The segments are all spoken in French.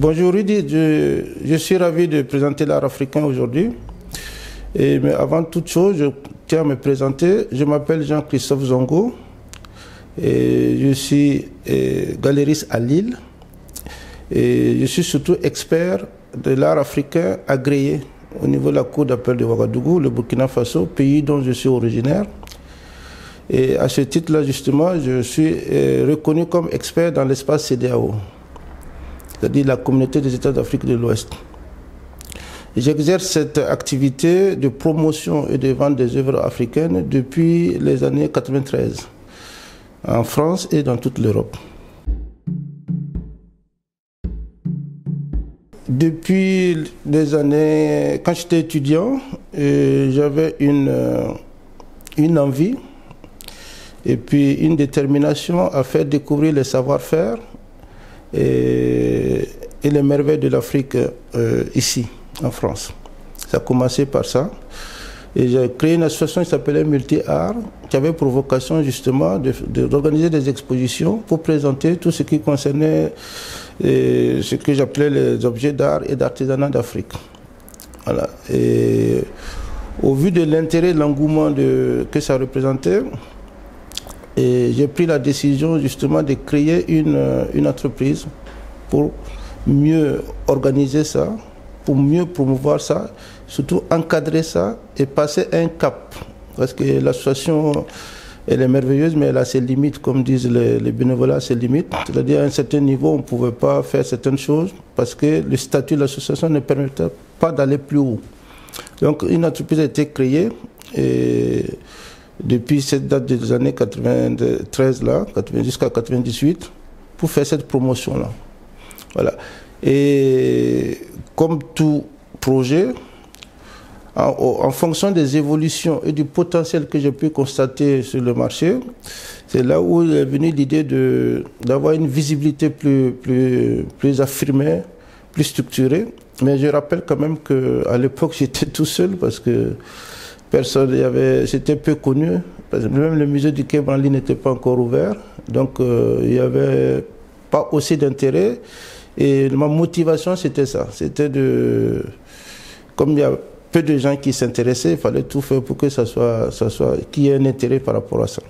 Bonjour Rudy, je suis ravi de présenter l'art africain aujourd'hui. Mais avant toute chose, je tiens à me présenter. Je m'appelle Jean-Christophe Zongo et je suis galériste à Lille. Et je suis surtout expert de l'art africain agréé au niveau de la cour d'appel de Ouagadougou, le Burkina Faso, pays dont je suis originaire. Et à ce titre-là, justement, je suis reconnu comme expert dans l'espace CEDEAO, c'est-à-dire la communauté des États d'Afrique de l'Ouest. J'exerce cette activité de promotion et de vente des œuvres africaines depuis les années 93, en France et dans toute l'Europe. Depuis les années, quand j'étais étudiant, j'avais une envie et puis une détermination à faire découvrir les savoir-faire et les merveilles de l'Afrique ici, en France. Ça a commencé par ça. Et j'ai créé une association qui s'appelait Multi-Art, qui avait pour vocation justement d'organiser des expositions pour présenter tout ce qui concernait ce que j'appelais les objets d'art et d'artisanat d'Afrique. Voilà. Et au vu de l'intérêt et de l'engouement que ça représentait, j'ai pris la décision justement de créer une entreprise pour mieux organiser ça, pour mieux promouvoir ça, surtout encadrer ça et passer un cap. Parce que l'association, elle est merveilleuse, mais elle a ses limites, comme disent les bénévolats, ses limites. C'est-à-dire à un certain niveau, on ne pouvait pas faire certaines choses parce que le statut de l'association ne permettait pas d'aller plus haut. Donc une entreprise a été créée et depuis cette date des années 93 là, jusqu'à 98, pour faire cette promotion-là. Voilà. Et comme tout projet, en fonction des évolutions et du potentiel que j'ai pu constater sur le marché, c'est là où est venue l'idée d'avoir une visibilité plus affirmée, plus structurée. Mais je rappelle quand même qu'à l'époque, j'étais tout seul parce que c'était peu connu. Parce que même le musée du Quai Branly n'était pas encore ouvert. Donc, il n'y avait pas aussi d'intérêt. Et ma motivation, c'était ça. C'était comme il y a peu de gens qui s'intéressaient, il fallait tout faire pour que qu'il y ait un intérêt par rapport à ça.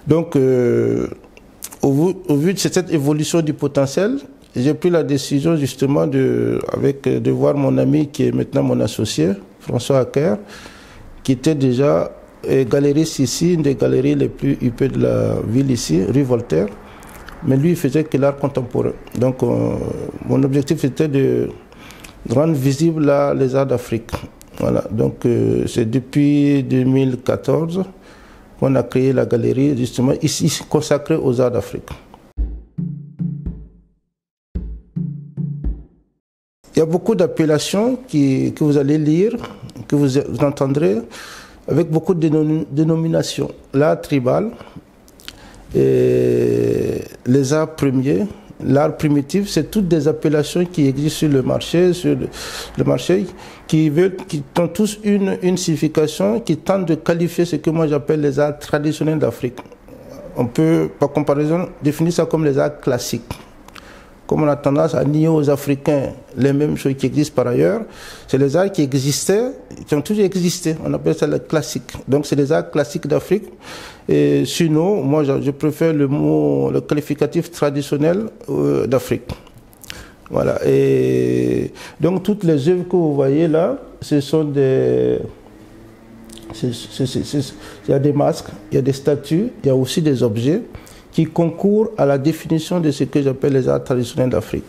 Donc, au vu de cette évolution du potentiel, j'ai pris la décision justement de voir mon ami qui est maintenant mon associé, François Acker, qui était déjà galériste ici, une des galeries les plus huppées de la ville ici, rue Voltaire. Mais lui, il faisait que l'art contemporain. Donc, mon objectif était de rendre visible les arts d'Afrique. Voilà. Donc, c'est depuis 2014 qu'on a créé la galerie, justement, ici, consacrée aux arts d'Afrique. Il y a beaucoup d'appellations que vous allez lire, que vous entendrez, avec beaucoup de dénominations. L'art tribal, et les arts premiers, l'art primitif, c'est toutes des appellations qui existent sur le marché, qui ont tous une signification, qui tentent de qualifier ce que moi j'appelle les arts traditionnels d'Afrique. On peut, par comparaison, définir ça comme les arts classiques. Comme on a tendance à nier aux Africains les mêmes choses qui existent par ailleurs, c'est les arts qui existaient, qui ont toujours existé. On appelle ça les classiques. Donc c'est les arts classiques d'Afrique. Et sinon, moi je préfère le qualificatif traditionnel d'Afrique. Voilà. Et donc toutes les œuvres que vous voyez là, ce sont il y a des masques, il y a des statues, il y a aussi des objets qui concourent à la définition de ce que j'appelle les arts traditionnels d'Afrique.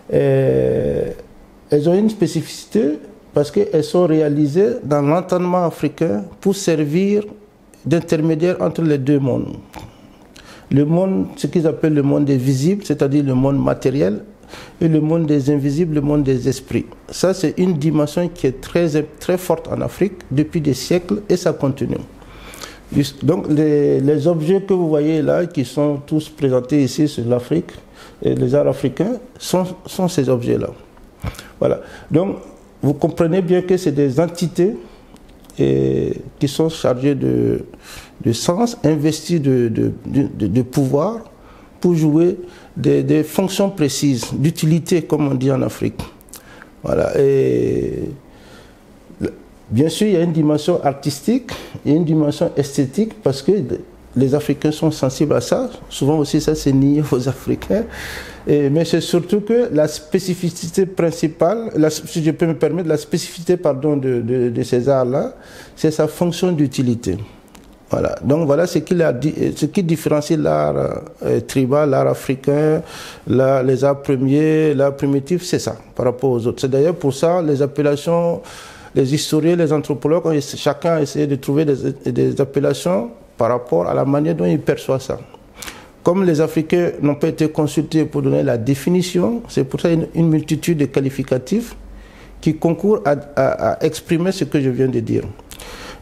Elles ont une spécificité parce qu'elles sont réalisées dans l'entendement africain pour servir d'intermédiaire entre les deux mondes. Le monde, ce qu'ils appellent le monde des visibles, c'est-à-dire le monde matériel, et le monde des invisibles, le monde des esprits. Ça, c'est une dimension qui est très, très forte en Afrique depuis des siècles et ça continue. Donc les objets que vous voyez là, qui sont tous présentés ici sur l'Afrique, et les arts africains, sont ces objets-là. Voilà. Donc vous comprenez bien que c'est des entités qui sont chargées de sens, investies de pouvoir, pour jouer des fonctions précises, d'utilité, comme on dit en Afrique. Voilà. Et bien sûr, il y a une dimension artistique, il y a une dimension esthétique, parce que les Africains sont sensibles à ça. Souvent aussi, ça c'est nié aux Africains. Mais c'est surtout que la spécificité principale, si je peux me permettre, la spécificité de ces arts-là, c'est sa fonction d'utilité. Voilà. Donc voilà ce qui différencie l'art tribal, l'art africain, les arts premiers, l'art primitif, c'est ça, par rapport aux autres. C'est d'ailleurs pour ça les appellations, les historiens, les anthropologues, chacun a essayé de trouver des appellations par rapport à la manière dont ils perçoivent ça. Comme les Africains n'ont pas été consultés pour donner la définition, c'est pour ça une multitude de qualificatifs qui concourent à exprimer ce que je viens de dire.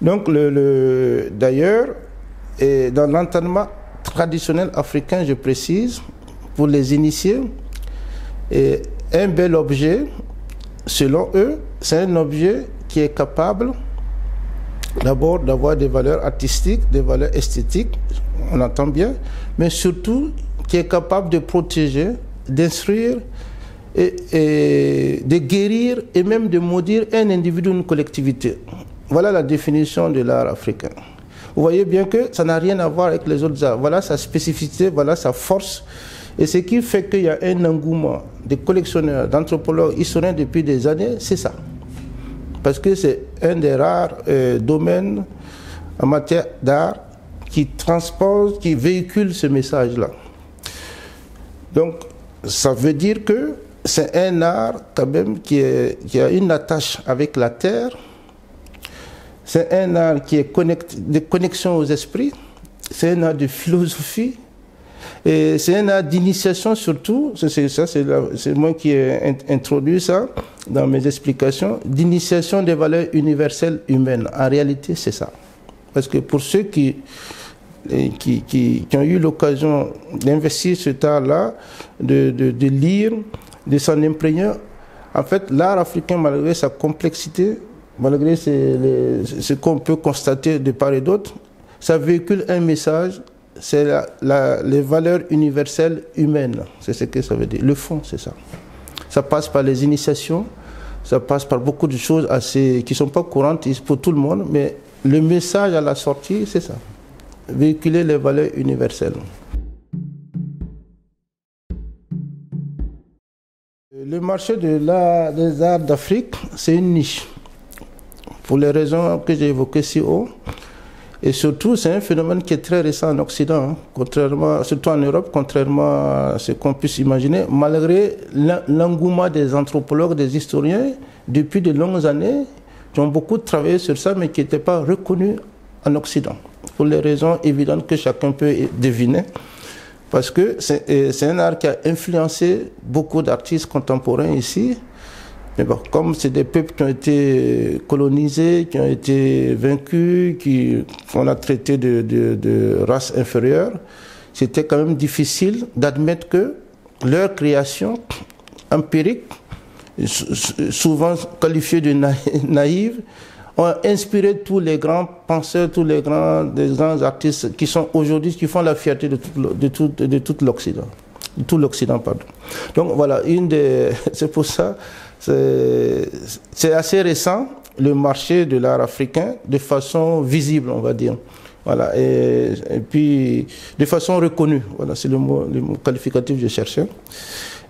Donc, d'ailleurs, dans l'entendement traditionnel africain, je précise, pour les initiés, un bel objet, selon eux, c'est un objet qui est capable d'abord d'avoir des valeurs artistiques, des valeurs esthétiques, on entend bien, mais surtout qui est capable de protéger, d'instruire, et de guérir et même de maudire un individu ou une collectivité. Voilà la définition de l'art africain. Vous voyez bien que ça n'a rien à voir avec les autres arts. Voilà sa spécificité, voilà sa force. Et ce qui fait qu'il y a un engouement des collectionneurs, d'anthropologues, historiens depuis des années, c'est ça. Parce que c'est un des rares domaines en matière d'art qui transpose, qui véhicule ce message-là. Donc, ça veut dire que c'est un art quand même qui a une attache avec la terre. C'est un art qui est de connexion aux esprits. C'est un art de philosophie. Et c'est un art d'initiation surtout. C'est moi qui ai introduit ça dans mes explications. D'initiation des valeurs universelles humaines. En réalité, c'est ça. Parce que pour ceux qui ont eu l'occasion d'investir ce art-là, de lire, de s'en imprégner, en fait, l'art africain, malgré sa complexité, malgré ce qu'on peut constater de part et d'autre, ça véhicule un message, c'est les valeurs universelles humaines. C'est ce que ça veut dire. Le fond, c'est ça. Ça passe par les initiations, ça passe par beaucoup de choses qui ne sont pas courantes pour tout le monde, mais le message à la sortie, c'est ça. Véhiculer les valeurs universelles. Le marché des arts d'Afrique, c'est une niche. Pour les raisons que j'ai évoquées si haut. Et surtout, c'est un phénomène qui est très récent en Occident, surtout en Europe, contrairement à ce qu'on puisse imaginer, malgré l'engouement des anthropologues, des historiens, depuis de longues années, qui ont beaucoup travaillé sur ça, mais qui n'étaient pas reconnus en Occident, pour les raisons évidentes que chacun peut deviner. Parce que c'est un art qui a influencé beaucoup d'artistes contemporains ici. Mais bon, comme c'est des peuples qui ont été colonisés, qui ont été vaincus, qu'on a traité de race inférieure, c'était quand même difficile d'admettre que leur création empirique, souvent qualifiée de naïve, ont inspiré tous les grands penseurs, tous les grands artistes qui sont aujourd'hui, qui font la fierté de tout l'Occident. De tout l'Occident, pardon. Donc voilà, c'est pour ça, c'est assez récent, le marché de l'art africain, de façon visible, on va dire. Voilà, et puis de façon reconnue. Voilà, c'est le mot qualificatif que je cherchais.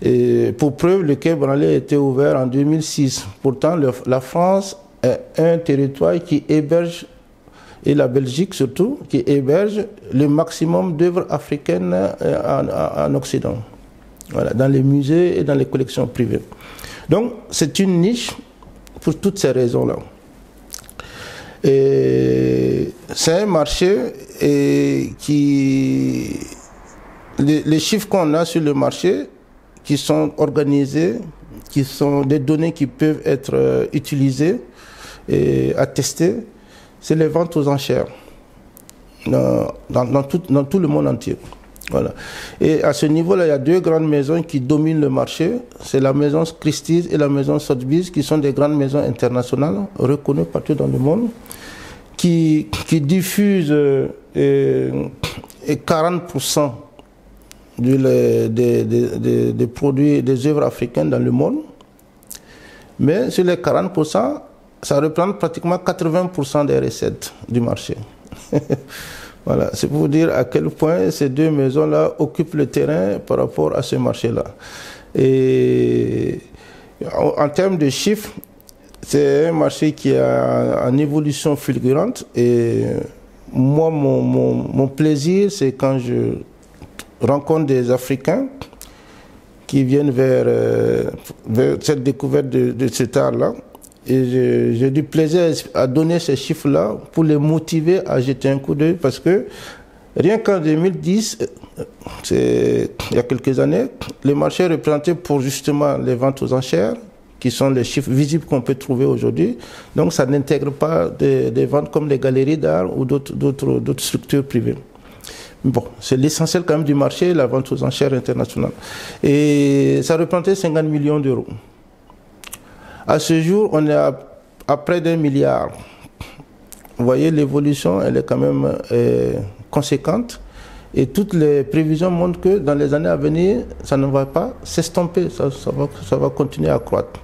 Et pour preuve, le Quai Branly a été ouvert en 2006. Pourtant, la France est un territoire qui héberge, et la Belgique surtout, qui héberge le maximum d'œuvres africaines en Occident. Voilà, dans les musées et dans les collections privées. Donc, c'est une niche pour toutes ces raisons-là. Et c'est un marché qui... Les chiffres qu'on a sur le marché, qui sont organisés, qui sont des données qui peuvent être utilisées et attestées, c'est les ventes aux enchères dans tout le monde entier. Voilà. Et à ce niveau-là, il y a deux grandes maisons qui dominent le marché. C'est la maison Christie's et la maison Sotheby's, qui sont des grandes maisons internationales, reconnues partout dans le monde, qui diffusent 40% des produits, des œuvres africaines dans le monde. Mais sur les 40%, ça représente pratiquement 80% des recettes du marché. Voilà, c'est pour vous dire à quel point ces deux maisons-là occupent le terrain par rapport à ce marché-là. Et en termes de chiffres, c'est un marché qui est en évolution fulgurante. Et moi, mon plaisir, c'est quand je rencontre des Africains qui viennent vers cette découverte de cet art-là. Et j'ai du plaisir à donner ces chiffres-là pour les motiver à jeter un coup d'œil, parce que rien qu'en 2010, il y a quelques années, le marché représenté pour justement les ventes aux enchères, qui sont les chiffres visibles qu'on peut trouver aujourd'hui. Donc ça n'intègre pas des ventes comme les galeries d'art ou d'autres structures privées. Bon, c'est l'essentiel quand même du marché, la vente aux enchères internationale. Et ça représentait 50 millions d'euros. À ce jour, on est à près d'1 milliard. Vous voyez, l'évolution, elle est quand même conséquente. Et toutes les prévisions montrent que dans les années à venir, ça ne va pas s'estomper, ça va continuer à croître.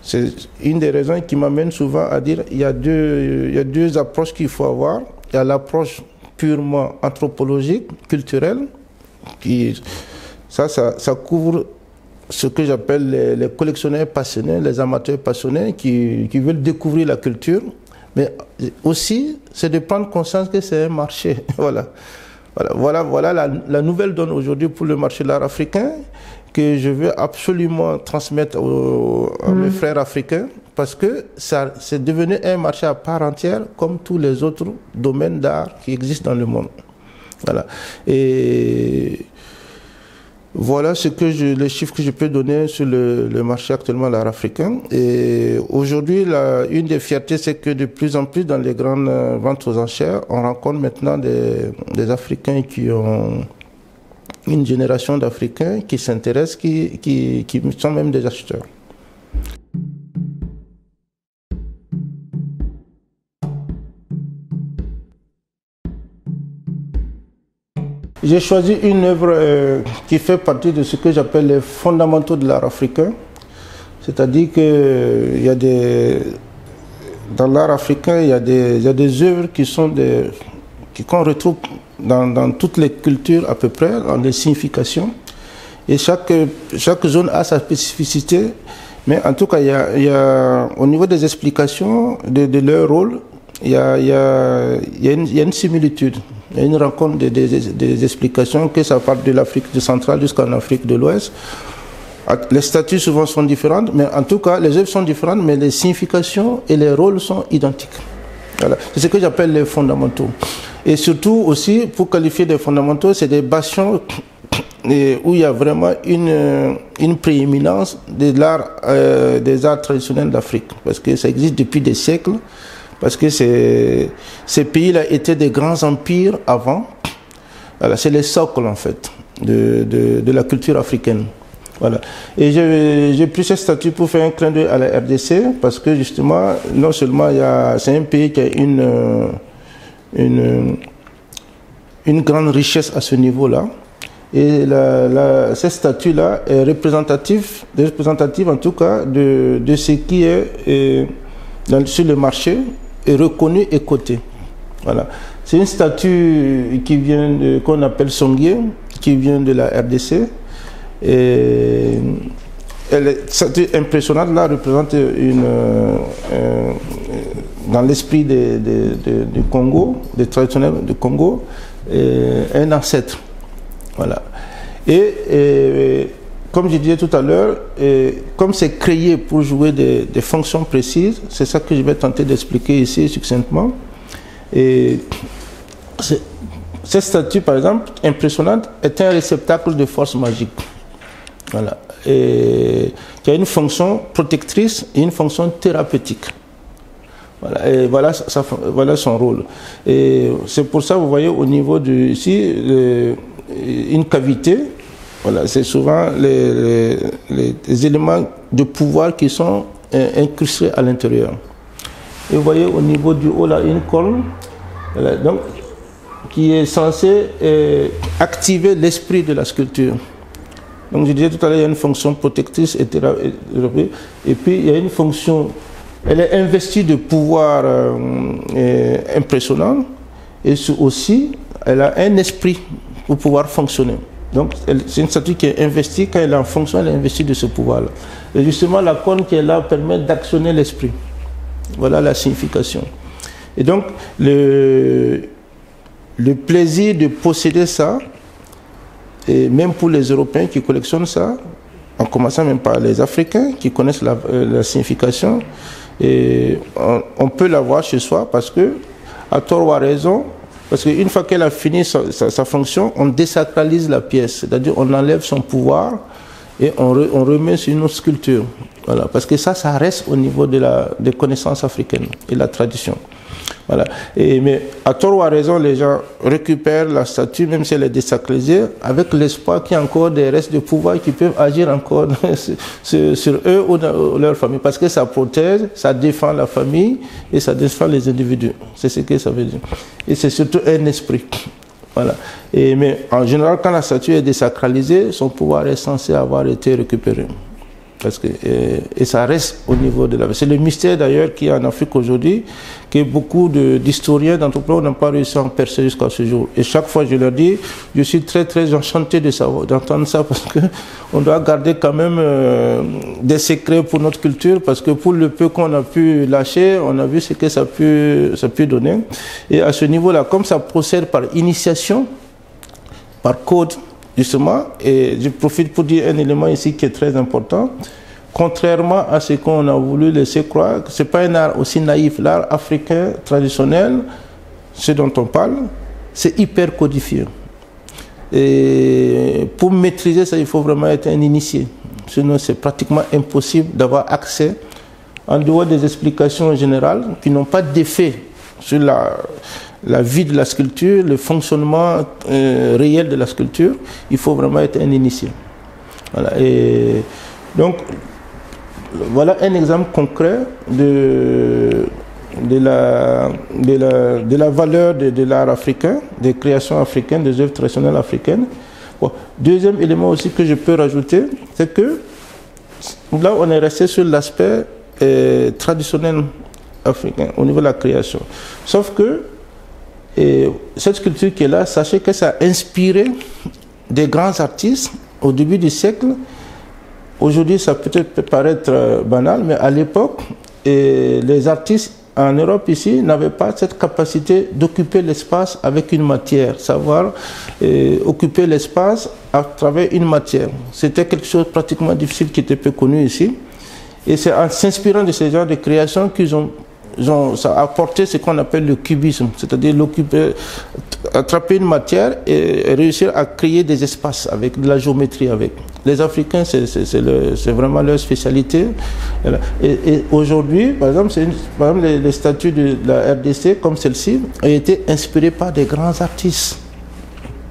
C'est une des raisons qui m'amène souvent à dire qu'il y a deux approches qu'il faut avoir. Il y a l'approche purement anthropologique, culturelle, ça couvre ce que j'appelle les collectionneurs passionnés, les amateurs passionnés qui veulent découvrir la culture. Mais aussi, c'est de prendre conscience que c'est un marché. Voilà la nouvelle donne aujourd'hui pour le marché de l'art africain, que je veux absolument transmettre à mes frères africains, parce que c'est devenu un marché à part entière, comme tous les autres domaines d'art qui existent dans le monde. Voilà. Et voilà les chiffres que je peux donner sur le marché actuellement de l'art africain. Et aujourd'hui, une des fiertés, c'est que de plus en plus dans les grandes ventes aux enchères, on rencontre maintenant des Africains qui ont une génération d'Africains qui s'intéressent, qui sont même des acheteurs. J'ai choisi une œuvre qui fait partie de ce que j'appelle les fondamentaux de l'art africain. C'est-à-dire que dans l'art africain, il y a des œuvres qu'on retrouve dans toutes les cultures à peu près, dans les significations. Et chaque zone a sa spécificité. Mais en tout cas, il y a au niveau des explications de leur rôle, il y a une similitude. Il y a une rencontre des explications, que ça part de l'Afrique centrale jusqu'en Afrique de l'Ouest. Les statuts souvent sont différentes, mais en tout cas, les œuvres sont différentes, mais les significations et les rôles sont identiques. Voilà. C'est ce que j'appelle les fondamentaux. Et surtout aussi, pour qualifier des fondamentaux, c'est des bastions où il y a vraiment une prééminence des arts traditionnels d'Afrique, parce que ça existe depuis des siècles. Parce que ces pays-là étaient des grands empires avant. Voilà, c'est les socles en fait de la culture africaine. Voilà. Et j'ai pris ce statut pour faire un clin d'œil à la RDC, parce que justement, non seulement c'est un pays qui a une grande richesse à ce niveau-là, et ce statut-là est représentatif en tout cas de ce qui est sur le marché, est reconnu et coté. Voilà. C'est une statue qui vient qu'on appelle Songhé, qui vient de la RDC. Et elle est statue impressionnante, là, représente dans l'esprit du Congo, des traditionnels du Congo, un ancêtre. Voilà. Et comme je disais tout à l'heure, comme c'est créé pour jouer des fonctions précises, c'est ça que je vais tenter d'expliquer ici succinctement. Et cette statue, par exemple, impressionnante, est un réceptacle de force magique. Voilà. Et qui a une fonction protectrice et une fonction thérapeutique. Voilà. Et voilà son rôle. Et c'est pour ça, vous voyez, au niveau ici, une cavité. Voilà, c'est souvent les éléments de pouvoir qui sont incrustés à l'intérieur. Et vous voyez au niveau du haut là une corne. Voilà, donc qui est censé activer l'esprit de la sculpture. Donc je disais tout à l'heure, il y a une fonction protectrice, et puis il y a une fonction, elle est investie de pouvoir impressionnant, et aussi elle a un esprit pour pouvoir fonctionner. Donc c'est une statue qui est investie, quand elle est en fonction, elle est investie de ce pouvoir-là. Et justement la corne qui est là permet d'actionner l'esprit. Voilà la signification. Et donc le plaisir de posséder ça, et même pour les Européens qui collectionnent ça, en commençant même par les Africains qui connaissent la signification, et on peut l'avoir chez soi parce que, à tort ou à raison, parce qu'une fois qu'elle a fini sa fonction, on désacralise la pièce, c'est-à-dire on enlève son pouvoir et on remet sur une autre sculpture. Voilà, parce que ça reste au niveau des connaissances africaines et la tradition. Voilà. Mais à tort ou à raison, les gens récupèrent la statue, même si elle est désacralisée, avec l'espoir qu'il y a encore des restes de pouvoir qui peuvent agir encore sur eux ou leur famille. Parce que ça protège, ça défend la famille et ça défend les individus. C'est ce que ça veut dire. Et c'est surtout un esprit. Voilà. Mais en général, quand la statue est désacralisée, son pouvoir est censé avoir été récupéré. Parce que, et ça reste au niveau de la... C'est le mystère d'ailleurs qu'il y a en Afrique aujourd'hui, que beaucoup d'historiens, d'anthropologues n'ont pas réussi à en percer jusqu'à ce jour. Et chaque fois je leur dis, je suis très très enchanté d'entendre ça, parce qu'on doit garder quand même des secrets pour notre culture, parce que pour le peu qu'on a pu lâcher, on a vu ce que ça peut donner. Et à ce niveau-là, comme ça procède par initiation, par code, justement, et je profite pour dire un élément ici qui est très important. Contrairement à ce qu'on a voulu laisser croire, ce n'est pas un art aussi naïf. L'art africain traditionnel, ce dont on parle, c'est hyper codifié. Et pour maîtriser ça, il faut vraiment être un initié. Sinon, c'est pratiquement impossible d'avoir accès, en dehors des explications générales, qui n'ont pas d'effet sur la vie de la sculpture, le fonctionnement réel de la sculpture. Il faut vraiment être un initié. Voilà. Et donc, voilà un exemple concret de la valeur de l'art africain, des créations africaines, des œuvres traditionnelles africaines. Bon. Deuxième élément aussi que je peux rajouter, c'est que là, on est resté sur l'aspect traditionnel africain, au niveau de la création. Sauf que cette sculpture qui est là, sachez que ça a inspiré des grands artistes au début du siècle. Aujourd'hui, ça peut paraître banal, mais à l'époque, les artistes en Europe ici n'avaient pas cette capacité d'occuper l'espace avec une matière, savoir occuper l'espace à travers une matière. C'était quelque chose de pratiquement difficile qui était peu connu ici. Et c'est en s'inspirant de ces genres de créations qu'ils ont ça a apporté ce qu'on appelle le cubisme, c'est-à-dire attraper une matière et réussir à créer des espaces avec de la géométrie avec. Les Africains, c'est vraiment leur spécialité. Et aujourd'hui, par exemple, les statues de la RDC, comme celle-ci, ont été inspirées par des grands artistes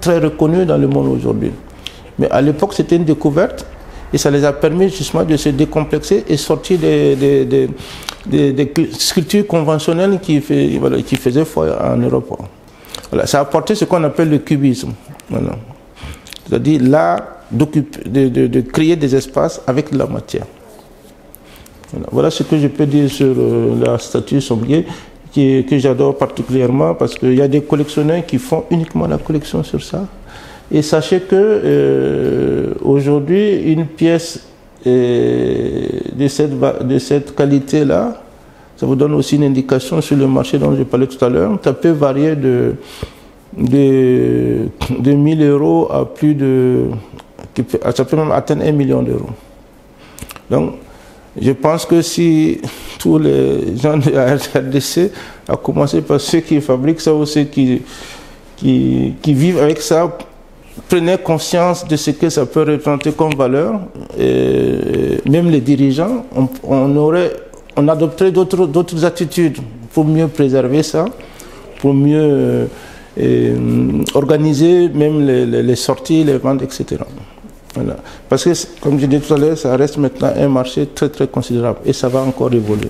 très reconnus dans le monde aujourd'hui. Mais à l'époque, c'était une découverte. Et ça les a permis justement de se décomplexer et sortir des sculptures conventionnelles qui faisaient foi en Europe. Voilà. Ça a apporté ce qu'on appelle le cubisme. Voilà. C'est-à-dire l'art de créer des espaces avec de la matière. Voilà ce que je peux dire sur la statue Sombier, que j'adore particulièrement, parce qu'il y a des collectionneurs qui font uniquement la collection sur ça. Et sachez que aujourd'hui, une pièce de cette qualité-là, ça vous donne aussi une indication sur le marché dont je parlais tout à l'heure. Ça peut varier de 1000 euros à plus de... Ça peut même atteindre 1 million d'euros. Donc, je pense que si tous les gens de la RDC, à commencer par ceux qui fabriquent ça ou ceux qui vivent avec ça, prenaient conscience de ce que ça peut représenter comme valeur, et même les dirigeants, on adopterait d'autres attitudes pour mieux préserver ça, pour mieux organiser même les sorties, les ventes, etc. Voilà. Parce que, comme je disais tout à l'heure, ça reste maintenant un marché très très considérable et ça va encore évoluer.